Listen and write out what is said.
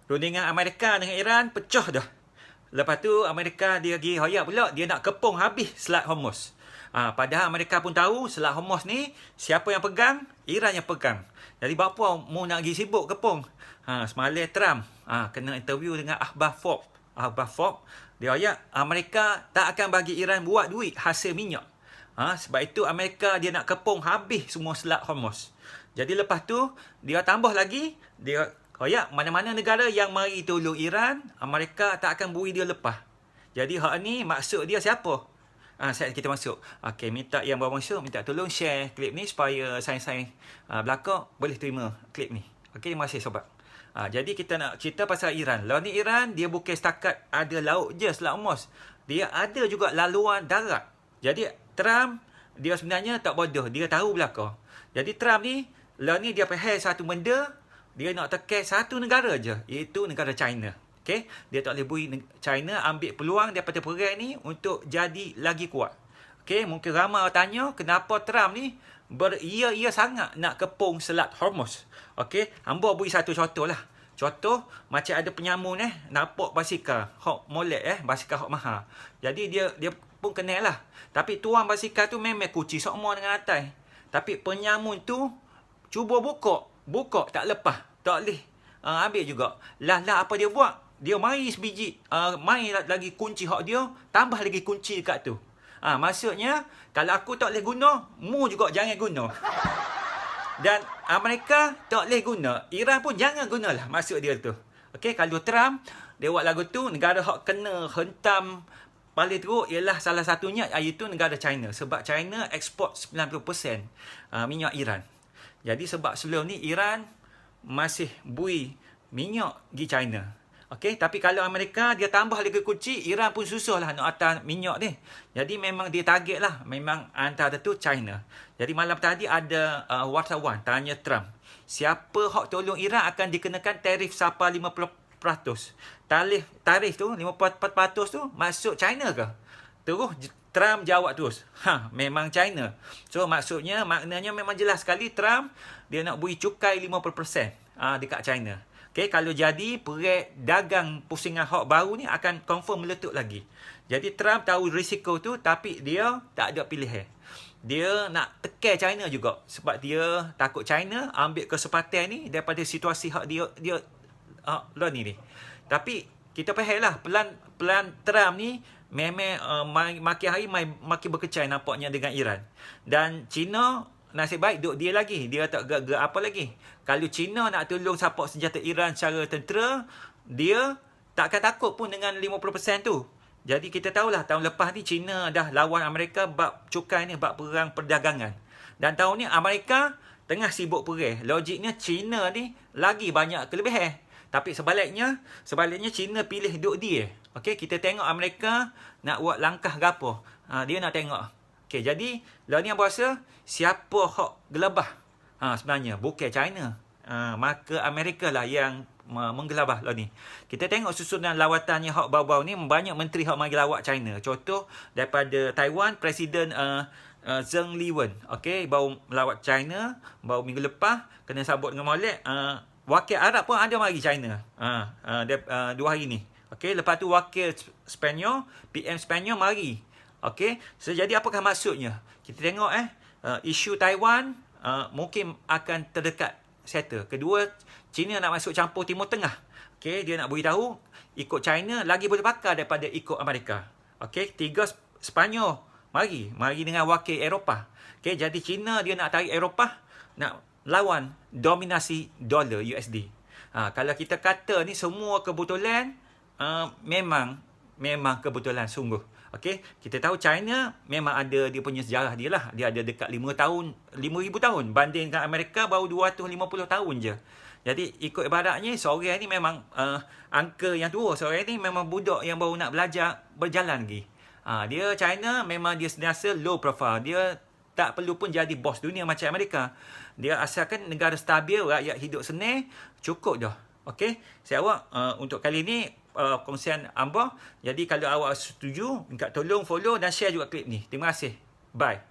Rundingan Amerika dengan Iran pecah dah. Lepas tu Amerika dia pergi hoyak pula, dia nak kepung habis Selat Hormuz. Padahal Amerika pun tahu Selat Hormuz ni siapa yang pegang? Iran yang pegang. Jadi apa mu nak pergi sibuk kepung? Semalam Trump kena interview dengan Akhbar Forbes. Dia hoyak Amerika tak akan bagi Iran buat duit hasil minyak. Sebab itu Amerika dia nak kepung habis semua Selat Hormuz. Jadi lepas tu dia tambah lagi, dia hoyak mana-mana negara yang mari tolong Iran, Amerika tak akan beri dia lepas. Jadi hak ni maksud dia siapa? Kita masuk. Okey, minta yang baru masuk, minta tolong share klip ni supaya saya belakang boleh terima klip ni. Okey, terima kasih sobat. Jadi kita nak cerita pasal Iran. Lawan ni Iran, dia bukan setakat ada laut je Selat Hormuz. Dia ada juga laluan darat. Jadi Trump, dia sebenarnya tak bodoh. Dia tahu belakang. Jadi Trump ni, lawan ni dia faham satu benda, dia nak tekan satu negara je, iaitu negara China. Okay? Dia tak boleh beri China ambil peluang daripada perang ni untuk jadi lagi kuat. Okay? Mungkin ramai tanya kenapa Trump ni beria-ia sangat nak kepung Selat Hormuz. Okay? Hamba beri satu contoh lah. Contoh, macam ada penyamun nampak basikal hok molek basikal hok mahal. Jadi dia pun kenal lah. Tapi tuan basikal tu memang kunci semua dengan atas. Tapi penyamun tu cuba buka tak lepas, tak boleh ambil juga. Lah apa dia buat? Dia mari sebiji, mari lagi kunci hak dia, tambah lagi kunci dekat tu. Maksudnya kalau aku tak boleh guna, mu juga jangan guna. Dan Amerika tak boleh guna, Iran pun jangan gunalah, maksud dia tu. Okey, kalau Trump dia buat lagu tu, negara hak kena hentam paling teruk ialah salah satunya iaitu negara China, sebab China ekspor 90% minyak Iran. Jadi sebab sebelum ni Iran masih bui minyak di China. Okey, tapi kalau Amerika dia tambah lagi kunci, Iran pun susahlah nak atas minyak ni. Jadi memang dia target lah, memang antara tu China. Jadi malam tadi ada wartawan tanya Trump, siapa hak tolong Iran akan dikenakan tarif sampai 50%. Tarif tu 50% tu masuk China ke? Terus Trump jawab terus, memang China. So maknanya memang jelas sekali Trump dia nak beri cukai 50% dekat China. Okay, kalau jadi perang dagang pusingan hak baru ni akan confirm meletup lagi. Jadi Trump tahu risiko tu, tapi dia tak ada pilihan. Dia nak tekan China juga sebab dia takut China ambil kesempatan ni daripada situasi hak dia lah ni. Tapi kita fahamlah pelan Trump ni memang makin hari makin berkecai nampaknya dengan Iran. Dan China nasib baik duk dia lagi. Dia tak gerak apa lagi. Kalau China nak tolong support senjata Iran secara tentera, dia tak akan takut pun dengan 50% tu. Jadi kita tahulah tahun lepas ni China dah lawan Amerika bab cukai ni, bab perang perdagangan. Dan tahun ni Amerika tengah sibuk perang. Logiknya China ni lagi banyak kelebihan. Tapi sebaliknya China pilih duk dia. Okey, kita tengok Amerika nak buat langkah gapo. Dia nak tengok. Okey, jadi lah ni yang berasa siapa hak gelabah? Sebenarnya bukan China. Maka Amerika lah yang menggelabah lah ni. Kita tengok susunan lawatannya hak bau-bau ni, banyak menteri hak mari lawat China. Contoh daripada Taiwan, Presiden Zheng Liwen, okey, baru melawat China baru minggu lepas, kena sabut dengan molek. Wakil Arab pun ada mari China. 2 hari ni. Okey, lepas tu wakil Sepanyol, PM Sepanyol mari. Okey, so jadi apakah maksudnya? Kita tengok isu Taiwan mungkin akan terdekat settle. Kedua, China nak masuk campur Timur Tengah. Okey, dia nak beritahu ikut China lagi boleh pakar daripada ikut Amerika. Okey, 3 Sepanyol mari dengan wakil Eropah. Okey, jadi China dia nak tarik Eropah nak lawan dominasi dolar USD. Kalau kita kata ni semua kebetulan, memang kebetulan sungguh. Okey, kita tahu China memang ada dia punya sejarah dia lah. Dia ada dekat 5,000 tahun banding dengan Amerika baru 250 tahun je. Jadi ikut ibaratnya seorang ni memang angka yang tua, seorang ni memang budak yang baru nak belajar berjalan lagi. Dia China memang dia sentiasa low profile. Dia tak perlu pun jadi bos dunia macam Amerika. Dia asalkan negara stabil, rakyat hidup senang, cukup dah. Okey, saya awak untuk kali ni kongsian Amba. Jadi kalau awak setuju, minta tolong follow dan share juga klip ni. Terima kasih. Bye.